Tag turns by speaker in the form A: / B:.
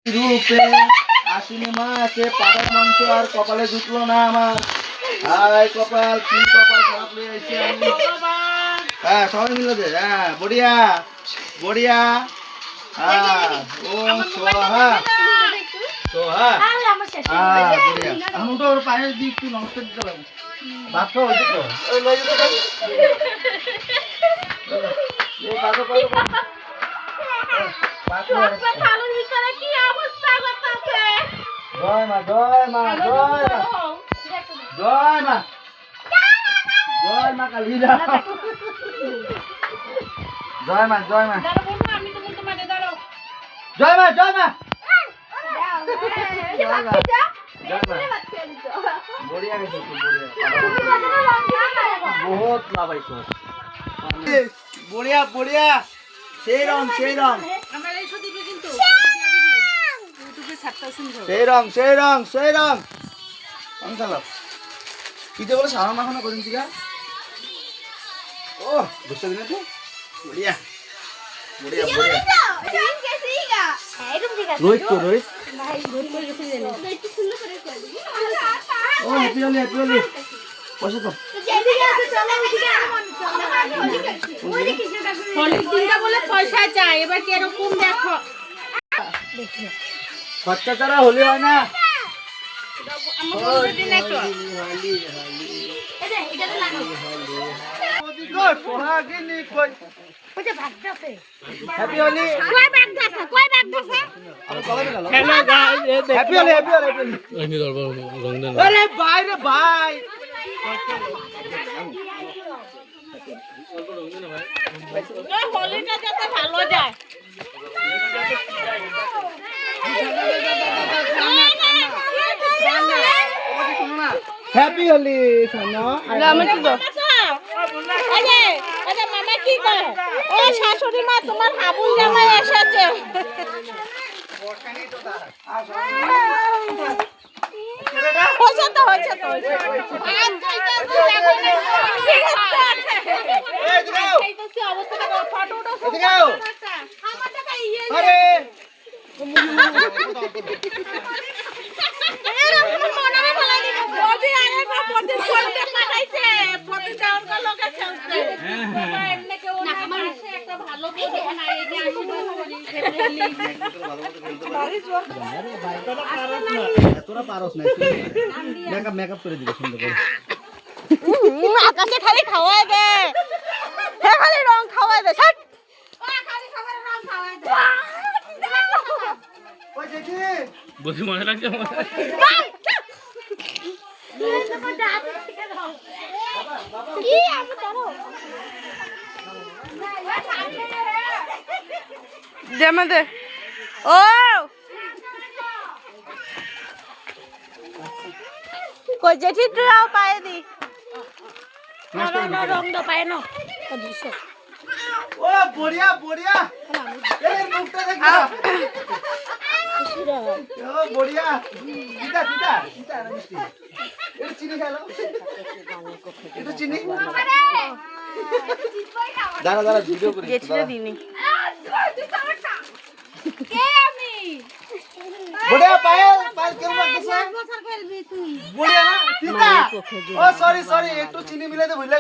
A: রূপে আশ্বিনী মাসে পাটার মাংস আর কপালে জুটলো না আমার। হায় কপাল, কি কপাল খারাপ হয়ে আইছে আমি। হ্যাঁ সবাই মিলে দে। হ্যাঁ বড়িয়া বড়িয়া। হ্যাঁ ও সোহা সোহা। হ্যাঁ বড়িয়া। আমি তো ওর পায়ে দিয়ে একটু নমস্কার দিতে পারবো। ভাত খাওয়া হয়েছে তো? ওই লয়ে যেতে পারি। এই পাতো পাতো পাতো। জয় মা জয় মা জয় মা জয় মা জয় মা কালী জয় মা জয় মা জয় মা জয় মা বড়িয়া গেছে বহুত লাভ আইছো বড়িয়া বড়িয়া সেই রং সেই রং সেই রং সেই রং সেই রং অঙ্কাল কিতে বলে সারা মাখানো করিন চিকা ও বুঝতে দিনে তো বড়িয়া বড়িয়া বড়িয়া রোহিত তো রোহিত ও হ্যাপি হোলি পয়সা তো
B: বলে পয়সা চাই এবার কিরকম দেখো
A: খরচা ছাড়া হলি হয় না happy Holi happy Holi happy Holi আরে ভাই রে ভাই
B: হোলিটা যাতে ভালো যায়
A: হ্যাপি হোলি সোনা
B: মামা কি করে ও শাশুড়ি মা তোমার হাবুল জামাই এসেছে
A: তোরা পারস না মেকআপ করে দিবি সুন্দর করে
B: আকাশে খালি খাওয়াই দে খালি রং খাওয়াই দে
C: বসে মনে লাগছে
B: দে ও কই জেঠি তোরাও পায়ে দি না রং দো পায়ে না
A: ও বড়িয়া বড়িয়া এই মুখটা দেখো ও বড়িয়া চিতা চিতা চিতা মিষ্টি এটা চিনি খালো এটা চিনি দাঁড়া দাঁড়া ভিডিও করি
B: জেঠিটা দিনি কে আমি
A: বড়িয়া পায়েল পায়েল কেমন লাগতেছে বড়িয়া না চিতা ও সরি সরি একটু চিনি মিলাই দে ভুলে